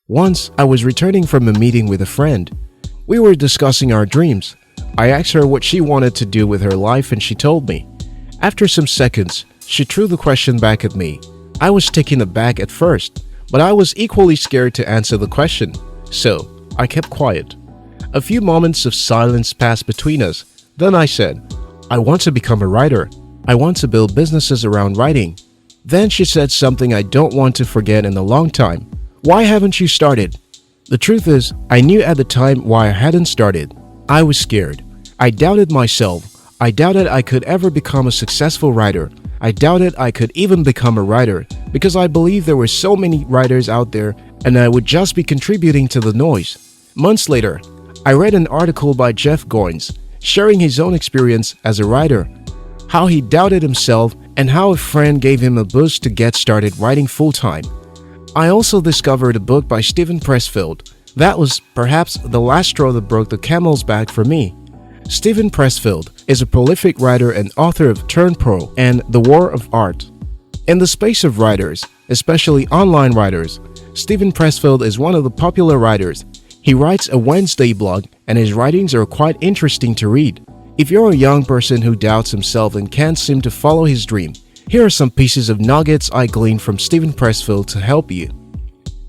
Once, I was returning from a meeting with a friend. We were discussing our dreams. I asked her what she wanted to do with her life and she told me. After some seconds, she threw the question back at me. I was taken aback at first, but I was equally scared to answer the question, so I kept quiet. A few moments of silence passed between us. Then I said, "I want to become a writer. I want to build businesses around writing." Then she said something I don't want to forget in a long time. "Why haven't you started?" The truth is, I knew at the time why I hadn't started. I was scared. I doubted myself. I doubted I could ever become a successful writer. I doubted I could even become a writer because I believed there were so many writers out there and I would just be contributing to the noise. Months later, I read an article by Jeff Goins sharing his own experience as a writer, how he doubted himself and how a friend gave him a boost to get started writing full-time. I also discovered a book by Pressfield. That was perhaps the last straw that broke the camel's back for me. Pressfield is a prolific writer and author of Turn Pro and The War of Art. In the space of writers, especially online writers, Pressfield is one of the popular writers. He writes a Wednesday blog and his writings are quite interesting to read. If you're a young person who doubts himself and can't seem to follow his dream, here are some pieces of nuggets I gleaned from Pressfield to help you.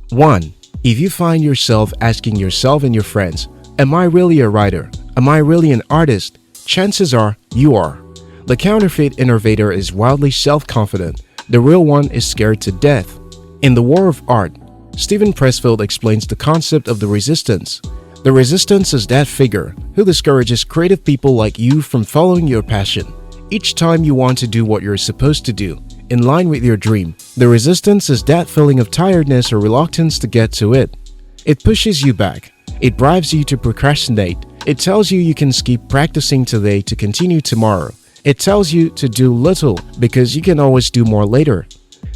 1. If you find yourself asking yourself and your friends, "Am I really a writer? Am I really an artist?" Chances are you are. The counterfeit innovator is wildly self-confident. The real one is scared to death. In The War of Art, Pressfield explains the concept of the resistance. The resistance is that figure who discourages creative people like you from following your passion. Each time you want to do what you're supposed to do, in line with your dream, the resistance is that feeling of tiredness or reluctance to get to it. It pushes you back. It bribes you to procrastinate. It tells you can keep practicing today to continue tomorrow. It tells you to do little because you can always do more later.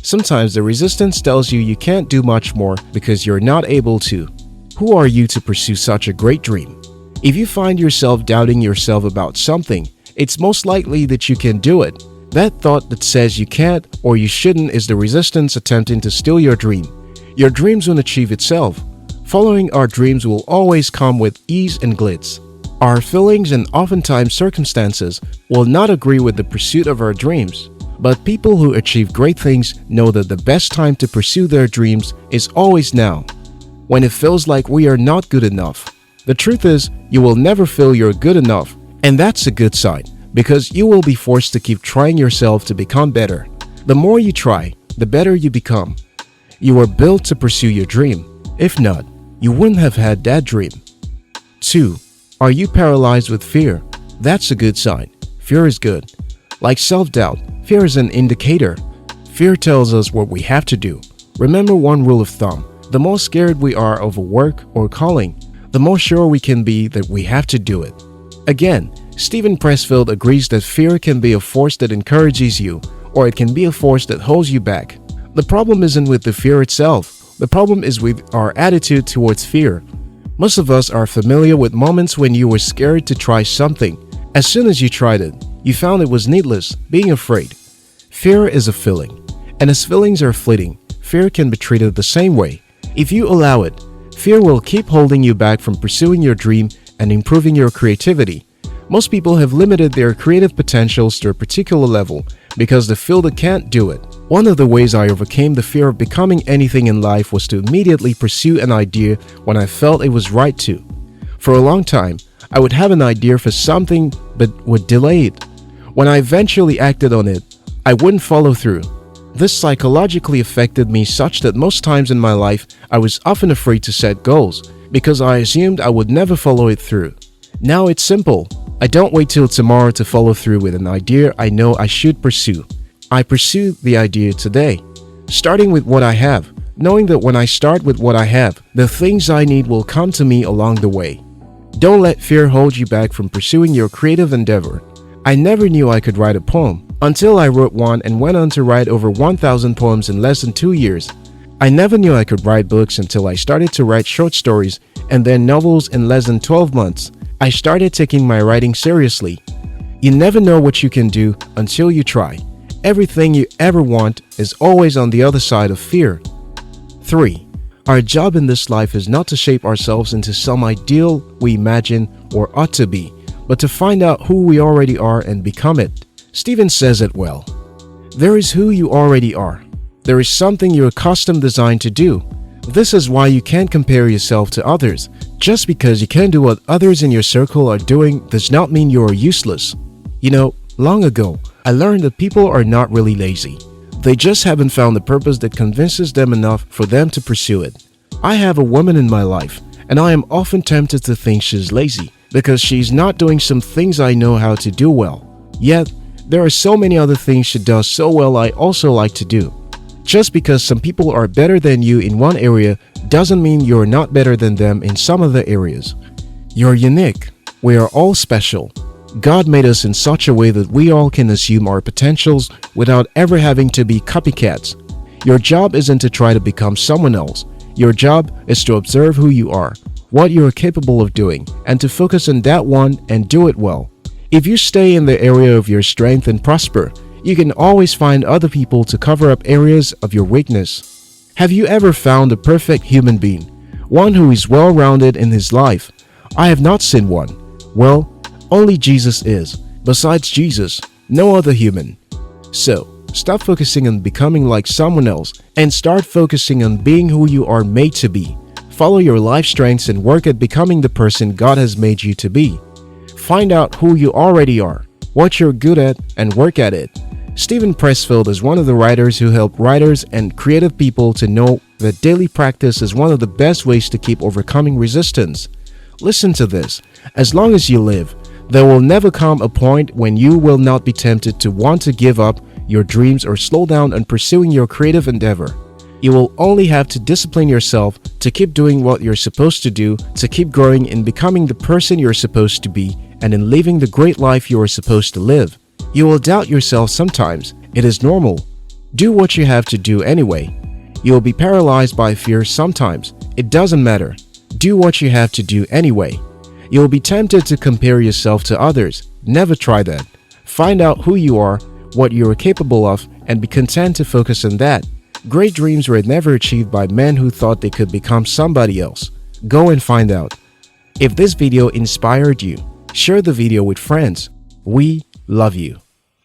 Sometimes the resistance tells you can't do much more because you're not able to. Who are you to pursue such a great dream? If you find yourself doubting yourself about something, it's most likely that you can do it. That thought that says you can't or you shouldn't is the resistance attempting to steal your dream. Your dreams won't achieve itself. Following our dreams will always come with ease and glitz. Our feelings and oftentimes circumstances will not agree with the pursuit of our dreams. But people who achieve great things know that the best time to pursue their dreams is always now, when it feels like we are not good enough. The truth is, you will never feel you're good enough, and that's a good sign, because you will be forced to keep trying yourself to become better. The more you try, the better you become. You were built to pursue your dream. If not, you wouldn't have had that dream. 2. Are you paralyzed with fear? That's a good sign. Fear is good. Like self-doubt, fear is an indicator. Fear tells us what we have to do. Remember one rule of thumb. The more scared we are of a work or calling, the more sure we can be that we have to do it. Again, Pressfield agrees that fear can be a force that encourages you, or it can be a force that holds you back. The problem isn't with the fear itself. The problem is with our attitude towards fear. Most of us are familiar with moments when you were scared to try something. As soon as you tried it, you found it was needless, being afraid. Fear is a feeling, and as feelings are fleeting, fear can be treated the same way. If you allow it, fear will keep holding you back from pursuing your dream and improving your creativity. Most people have limited their creative potentials to a particular level because they feel they can't do it. One of the ways I overcame the fear of becoming anything in life was to immediately pursue an idea when I felt it was right to. For a long time, I would have an idea for something but would delay it. When I eventually acted on it, I wouldn't follow through. This psychologically affected me such that most times in my life, I was often afraid to set goals because I assumed I would never follow it through. Now it's simple. I don't wait till tomorrow to follow through with an idea I know I should pursue. I pursue the idea today, starting with what I have, knowing that when I start with what I have, the things I need will come to me along the way. Don't let fear hold you back from pursuing your creative endeavor. I never knew I could write a poem until I wrote one and went on to write over 1,000 poems in less than 2 years. I never knew I could write books until I started to write short stories and then novels in less than 12 months. I started taking my writing seriously. You never know what you can do until you try. Everything you ever want is always on the other side of fear. 3. Our job in this life is not to shape ourselves into some ideal we imagine or ought to be, but to find out who we already are and become it. Stephen says it well. There is who you already are. There is something you're custom designed to do. This is why you can't compare yourself to others. Just because you can't do what others in your circle are doing does not mean you are useless. You know, long ago, I learned that people are not really lazy. They just haven't found the purpose that convinces them enough for them to pursue it. I have a woman in my life, and I am often tempted to think she's lazy because she's not doing some things I know how to do well. Yet, there are so many other things she does so well I also like to do. Just because some people are better than you in one area doesn't mean you're not better than them in some other areas. You're unique. We are all special. God made us in such a way that we all can assume our potentials without ever having to be copycats. Your job isn't to try to become someone else. Your job is to observe who you are, what you are capable of doing, and to focus on that one and do it well. If you stay in the area of your strength and prosper, you can always find other people to cover up areas of your weakness. Have you ever found a perfect human being? One who is well-rounded in his life? I have not seen one. Well, only Jesus is. Besides Jesus, no other human. So, stop focusing on becoming like someone else and start focusing on being who you are made to be. Follow your life strengths and work at becoming the person God has made you to be. Find out who you already are, what you're good at, and work at it. Stephen Pressfield is one of the writers who help writers and creative people to know that daily practice is one of the best ways to keep overcoming resistance. Listen to this. As long as you live, there will never come a point when you will not be tempted to want to give up your dreams or slow down on pursuing your creative endeavor. You will only have to discipline yourself to keep doing what you're supposed to do, to keep growing in becoming the person you're supposed to be, and in living the great life you are supposed to live. You will doubt yourself sometimes. It is normal. Do what you have to do anyway. You will be paralyzed by fear sometimes. It doesn't matter. Do what you have to do anyway. You will be tempted to compare yourself to others. Never try that. Find out who you are, what you are capable of, and be content to focus on that. Great dreams were never achieved by men who thought they could become somebody else. Go and find out. If this video inspired you, share the video with friends. We love you.